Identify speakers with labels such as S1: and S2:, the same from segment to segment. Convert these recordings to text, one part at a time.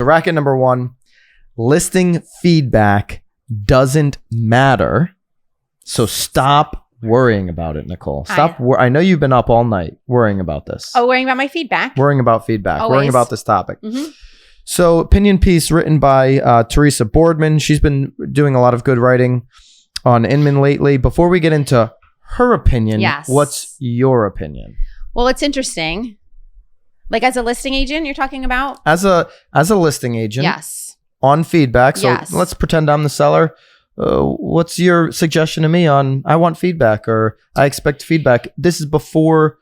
S1: bracket number 1, listing feedback doesn't matter. So stop worrying about it, Nicole. I know you've been up all night worrying about this.
S2: Oh, worrying about my feedback?
S1: Worrying about feedback.
S2: Always.
S1: Worrying about this topic.
S2: Mm-hmm.
S1: So opinion piece written by Teresa Boardman. She's been doing a lot of good writing on Inman lately. Before we get into her opinion, what's your opinion?
S2: Well, it's interesting. Like as a listing agent, you're talking about?
S1: As a listing agent.
S2: Yes.
S1: On feedback. So let's pretend I'm the seller. What's your suggestion to me on I want feedback or I expect feedback? This is before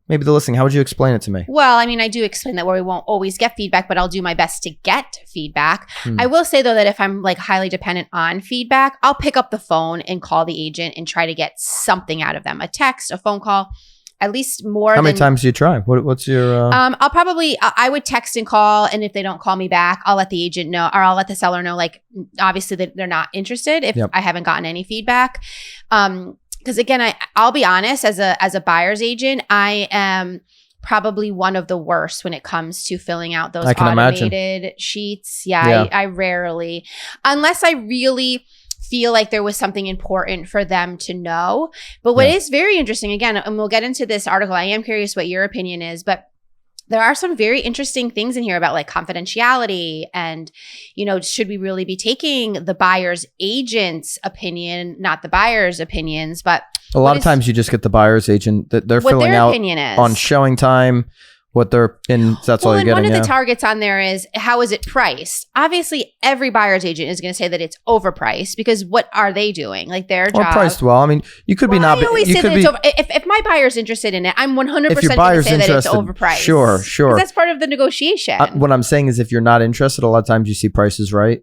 S1: maybe the listing. How would you explain it to me?
S2: Well, I mean, I do explain that where we won't always get feedback, but I'll do my best to get feedback. I will say though that if I'm like highly dependent on feedback, I'll pick up the phone and call the agent and try to get something out of them. A text, a phone call, at least more.
S1: How many times do you try? What's your...
S2: I would text and call, and if they don't call me back, I'll let the agent know, or I'll let the seller know, like, obviously that they're not interested if I haven't gotten any feedback. Because again, I'll be honest, as a buyer's agent, I am probably one of the worst when it comes to filling out those automated sheets. I rarely, unless I really feel like there was something important for them to know. But what is very interesting, again, and we'll get into this article, I am curious what your opinion is, but there are some very interesting things in here about like confidentiality and, you know, should we really be taking the buyer's agent's opinion, not the buyer's opinions, but
S1: a lot of times you just get the buyer's agent that they're filling out on showing time. What they're in, that's all you're getting.
S2: One of the targets on there is how is it priced? Obviously, every buyer's agent is going to say that it's overpriced because what are they doing? Like their job.
S1: Or priced well. I mean, you could be not.
S2: I always say that it's over. If my buyer's interested in it, I'm 100% going to say that it's overpriced.
S1: Sure.
S2: That's part of the negotiation.
S1: What I'm saying is, if you're not interested, a lot of times you see prices right.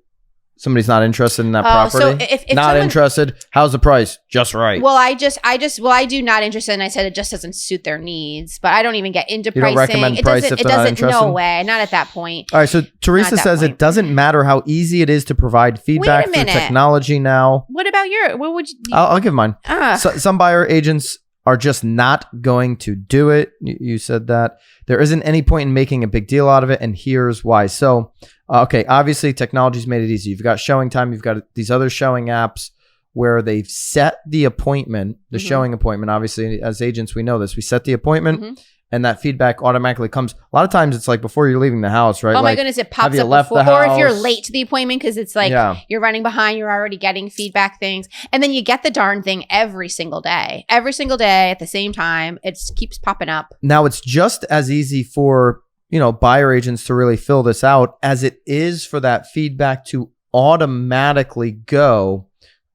S1: Somebody's not interested in that property. So if not interested, how's the price? Just right.
S2: Well, I do not interested, and I said it just doesn't suit their needs. But I don't even get into pricing.
S1: You don't recommend price if they're not interested?
S2: No way, not at that point.
S1: All right, so Teresa says it doesn't matter how easy it is to provide feedback through technology now.
S2: What about what would you?
S1: I'll give mine. Some buyer agents are just not going to do it. You said that. There isn't any point in making a big deal out of it, and here's why. So, okay, obviously technology's made it easy. You've got showing time. You've got these other showing apps where they've set the appointment, the showing appointment. Obviously, as agents, we know this. We set the appointment, and that feedback automatically comes. A lot of times it's like before you're leaving the house, right?
S2: Oh my goodness, it pops up before. Or if you're late to the appointment because it's like you're running behind, you're already getting feedback things. And then you get the darn thing every single day. Every single day at the same time. It keeps popping up.
S1: Now, it's just as easy for, you know, buyer agents to really fill this out as it is for that feedback to automatically go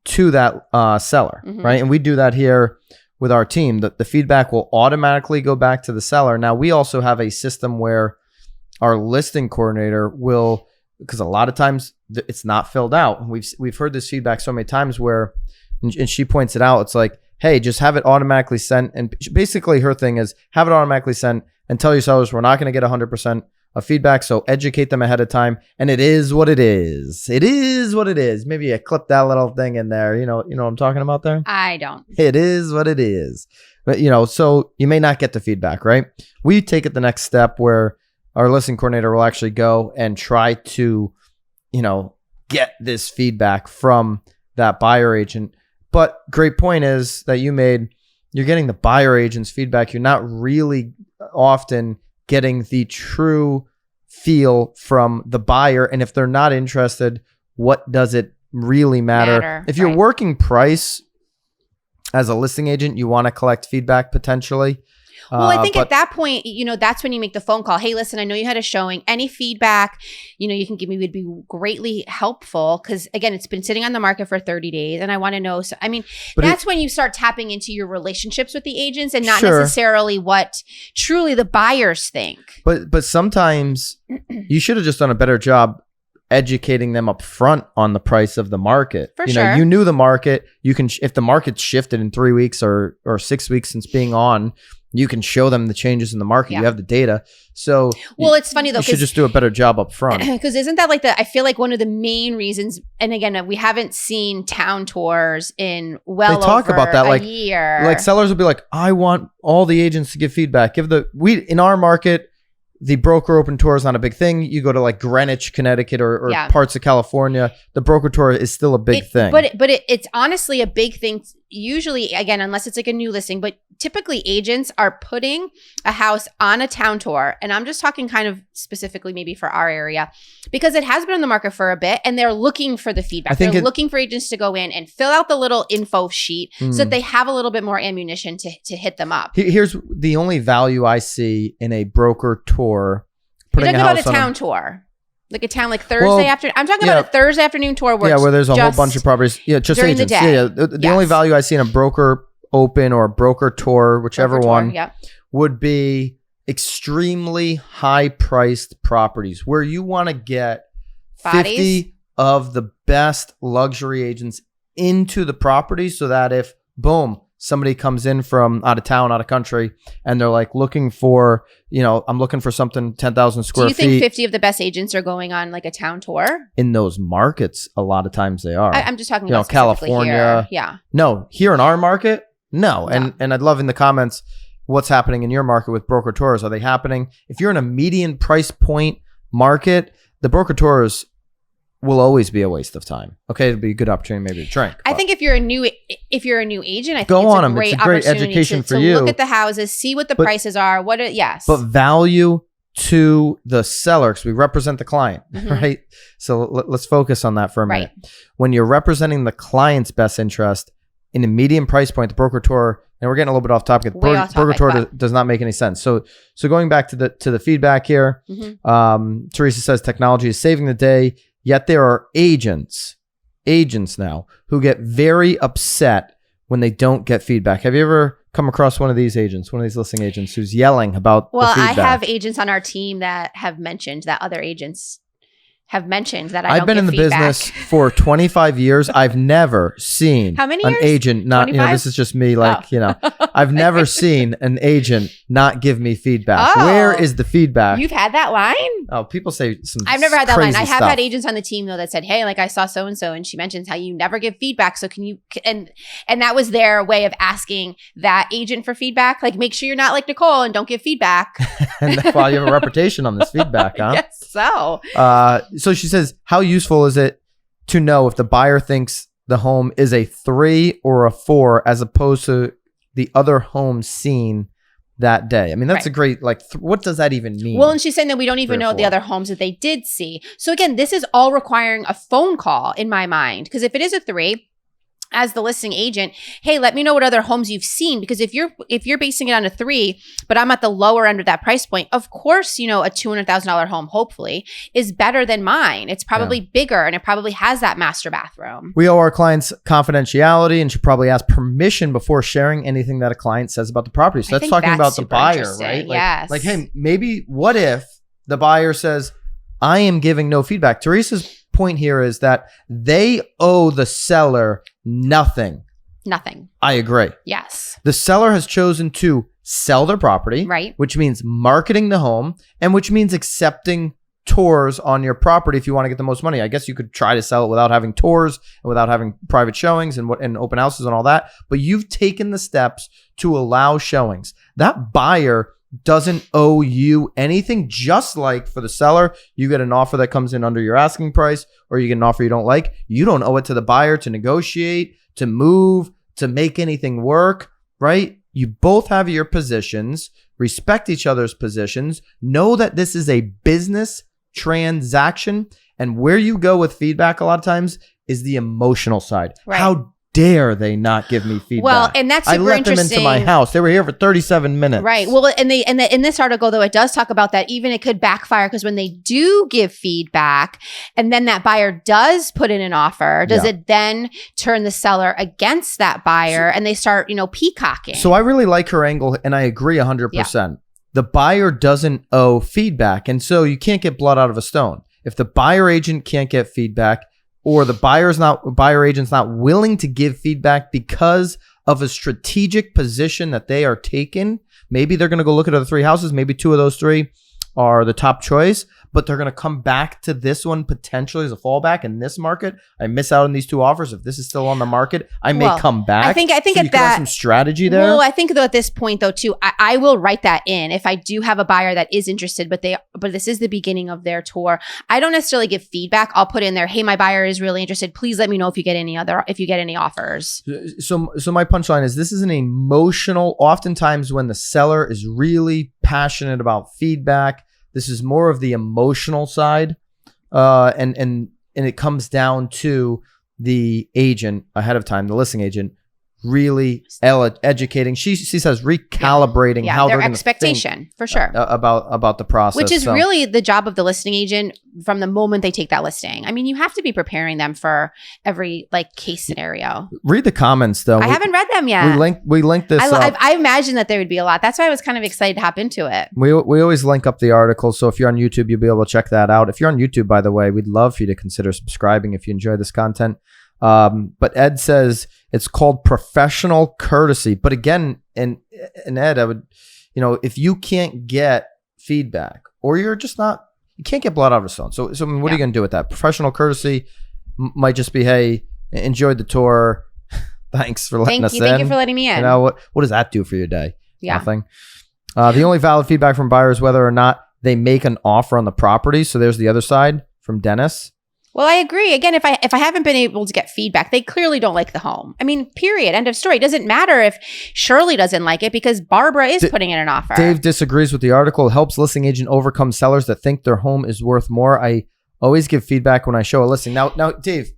S1: to that seller, right? And we do that here with our team. The feedback will automatically go back to the seller. Now, we also have a system where our listing coordinator will, because a lot of times it's not filled out. We've heard this feedback so many times where, and she points it out, it's like, hey, just have it automatically sent. And basically her thing is have it automatically sent and tell your sellers we're not going to get 100% of feedback. So educate them ahead of time. And it is what it is. It is what it is. Maybe I clip that little thing in there. You know what I'm talking about there?
S2: I don't.
S1: It is what it is. But, you know, so you may not get the feedback, right? We take it the next step where our listing coordinator will actually go and try to, you know, get this feedback from that buyer agent. But great point is that you made, you're getting the buyer agent's feedback. You're not really often getting the true feel from the buyer. And if they're not interested, what does it really matter? If you're working price as a listing agent, you want to collect feedback potentially.
S2: Well, I think at that point, you know, that's when you make the phone call. Hey, listen, I know you had a showing. Any feedback, you know, you can give me would be greatly helpful. Because again, it's been sitting on the market for 30 days and I want to know. So, I mean, that's when you start tapping into your relationships with the agents and not necessarily what truly the buyers think.
S1: But sometimes you should have just done a better job educating them up front on the price of the market. You know, you knew the market. You can, if the market's shifted in 3 weeks or 6 weeks since being on, you can show them the changes in the market. You have the data. So,
S2: well, it's funny though.
S1: You should just do a better job up front.
S2: Because isn't that like I feel like one of the main reasons, and again, we haven't seen town tours in they talk over about that, like, a year.
S1: Like sellers will be like, I want all the agents to give feedback. In our market, the broker open tour is not a big thing. You go to like Greenwich, Connecticut, or parts of California, the broker tour is still a big thing.
S2: But it's honestly a big thing. Usually, again, unless it's like a new listing, but typically agents are putting a house on a town tour. And I'm just talking kind of specifically maybe for our area, because it has been on the market for a bit and they're looking for the feedback. They're looking for agents to go in and fill out the little info sheet so that they have a little bit more ammunition to hit them up.
S1: Here's the only value I see in a broker tour.
S2: You're talking about a town tour. Like a town like Thursday afternoon. I'm talking about a Thursday afternoon tour where
S1: there's a whole bunch of properties. Yeah, just
S2: during
S1: agents.
S2: The day.
S1: The only value I see in a broker open or a broker tour, whichever one, would be extremely high priced properties where you want to get 50 of the best luxury agents into the property so that if, boom, somebody comes in from out of town, out of country, and they're like looking for, I'm looking for something 10,000 square feet.
S2: Do you think 50 of the best agents are going on like a town tour?
S1: In those markets, a lot of times they are.
S2: I'm just talking about
S1: California.
S2: Here. Yeah.
S1: No, here in our market, no. And I'd love in the comments what's happening in your market with broker tours. Are they happening? If you're in a median price point market, the broker tours will always be a waste of time. Okay, it'll be a good opportunity maybe to drink.
S2: I think if you're a new agent, I think
S1: it's
S2: a great
S1: education for you.
S2: Look at the houses, see what the prices are. But
S1: value to the seller, because we represent the client, right? So let's focus on that for a minute. When you're representing the client's best interest in a medium price point, the broker tour, and we're getting a little bit off topic. Broker tour does not make any sense. So going back to the feedback here, Teresa says technology is saving the day. Yet there are agents now who get very upset when they don't get feedback. Have you ever come across one of these agents, one of these listing agents who's yelling about the feedback?
S2: I have agents on our team that have mentioned that other agents have mentioned that I've been in the
S1: business for 25 years. I've never seen
S2: an
S1: agent not, 25? This is just me I've never seen an agent not give me feedback. Where is the feedback?
S2: You've had that line?
S1: Oh, people say some
S2: I've never had that line. I have
S1: stuff.
S2: had agents on the team though that said, hey, like I saw so-and-so and she mentions how you never give feedback. So can you, and that was their way of asking that agent for feedback. Like make sure you're not like Nicole and don't give feedback.
S1: And that's why you have a reputation on this feedback, huh?
S2: Yes, so.
S1: So she says, how useful is it to know if the buyer thinks the home is a 3 or a 4 as opposed to the other homes seen that day? I mean, that's a great, what does that even mean?
S2: Well, and she's saying that we don't even know the other homes that they did see. So again, this is all requiring a phone call in my mind. Because if it is a 3, as the listing agent, hey, let me know what other homes you've seen. Because if you're basing it on a 3, but I'm at the lower end of that price point, of course, a $200,000 home, hopefully, is better than mine. It's probably bigger and it probably has that master bathroom.
S1: We owe our clients confidentiality and should probably ask permission before sharing anything that a client says about the property. So that's talking about the buyer, right?
S2: Yes.
S1: Like, hey, maybe what if the buyer says, I am giving no feedback? Teresa's point here is that they owe the seller nothing. I agree.
S2: Yes.
S1: The seller has chosen to sell their property,
S2: right?
S1: Which means marketing the home and which means accepting tours on your property if you want to get the most money. I guess you could try to sell it without having tours and without having private showings and open houses and all that. But you've taken the steps to allow showings. That buyer doesn't owe you anything. Just like for the seller, you get an offer that comes in under your asking price or you get an offer you don't like. You don't owe it to the buyer to negotiate, to move, to make anything work, right? You both have your positions, respect each other's positions, know that this is a business transaction, and where you go with feedback a lot of times is the emotional side.
S2: Right.
S1: How dare they not give me feedback?
S2: Well, and that's super interesting.
S1: I let them into my house. They were here for 37 minutes.
S2: Right. Well, and in this article, though, it does talk about that even it could backfire because when they do give feedback and then that buyer does put in an offer, does it then turn the seller against that buyer and they start, peacocking?
S1: So I really like her angle and I agree 100%. Yeah. The buyer doesn't owe feedback. And so you can't get blood out of a stone. If the buyer agent can't get feedback, or the buyer agent's not willing to give feedback because of a strategic position that they are taking. Maybe they're going to go look at other 3 houses. Maybe 2 of those 3 are the top choice, but they're going to come back to this one potentially as a fallback in this market. I miss out on these 2 offers. If this is still on the market, I may come back.
S2: I think
S1: so
S2: at
S1: you could have some strategy there.
S2: Well, I think though at this point though too, I will write that in. If I do have a buyer that is interested, but this is the beginning of their tour, I don't necessarily give feedback. I'll put in there, hey, my buyer is really interested. Please let me know if you get any offers.
S1: So my punchline is, this is an emotional, oftentimes when the seller is really passionate about feedback, this is more of the emotional side. And it comes down to the agent ahead of time, the listing agent, really educating. She says recalibrating how
S2: their
S1: they're
S2: expectation for sure
S1: about the process,
S2: which is really the job of the listing agent from the moment they take that listing. I mean, you have to be preparing them for every case scenario.
S1: Read the comments though.
S2: I haven't read them yet.
S1: We linked this.
S2: I imagine that there would be a lot. That's why I was kind of excited to hop into it.
S1: We always link up the article, so if you're on YouTube, you'll be able to check that out. If you're on YouTube, by the way, we'd love for you to consider subscribing if you enjoy this content. But Ed says it's called professional courtesy. But again, and Ed, I would, if you can't get feedback or you're just not, you can't get blood out of a stone. So I mean, what are you going to do with that? Professional courtesy might just be, hey, enjoyed the tour. Thanks for letting us in.
S2: Thank you for letting me in.
S1: What does that do for your day?
S2: Yeah.
S1: Nothing. The only valid feedback from buyers, whether or not they make an offer on the property. So there's the other side from Dennis.
S2: Well, I agree. Again, if I haven't been able to get feedback, they clearly don't like the home. I mean, period. End of story. It doesn't matter if Shirley doesn't like it because Barbara is putting in an offer.
S1: Dave disagrees with the article. Helps listing agent overcome sellers that think their home is worth more. I always give feedback when I show a listing. Now, Dave,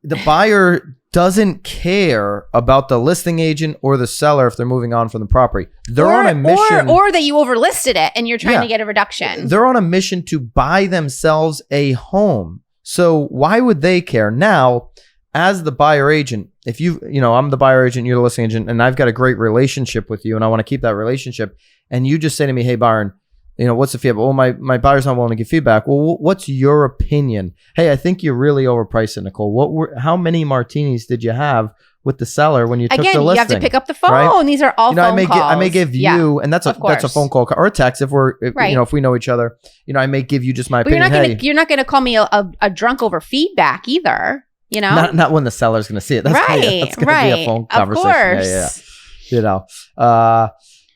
S1: the buyer doesn't care about the listing agent or the seller if they're moving on from the property. They're on a mission.
S2: Or that you overlisted it and you're trying to get a reduction.
S1: They're on a mission to buy themselves a home. So why would they care? Now, as the buyer agent, if I'm the buyer agent, you're the listing agent, and I've got a great relationship with you and I want to keep that relationship, and you just say to me, hey, Byron, what's the feedback? Well, my buyer's not willing to give feedback. Well, what's your opinion? Hey, I think you really overpriced it, Nicole. How many martinis did you have with the seller when you took the listing?
S2: Again, you have to pick up the phone.
S1: Right?
S2: These are all phone calls.
S1: I may give you, and that's a phone call or a text if if we know each other. I may give you just my opinion.
S2: You're not going to call me a drunk over feedback either.
S1: Not when the seller's going to see it. That's
S2: right.
S1: That's going to be a phone conversation. Of course. Yeah.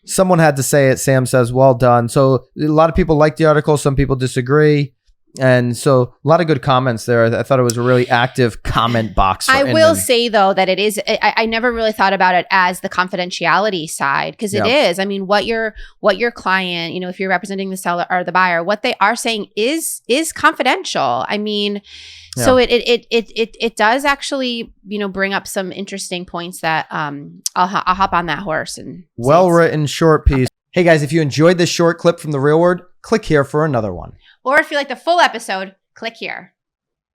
S1: Someone had to say it. Sam says, well done. So a lot of people like the article. Some people disagree. And so a lot of good comments there. I thought it was a really active comment box.
S2: I will say though that it is, I never really thought about it as the confidentiality side because it is. I mean, what your client, if you're representing the seller or the buyer, what they are saying is confidential. I mean, so it does actually, bring up some interesting points that I'll hop on that horse and
S1: well-written short piece. Hey guys, if you enjoyed this short clip from The Real Word, click here for another one.
S2: Or if you like the full episode, click here.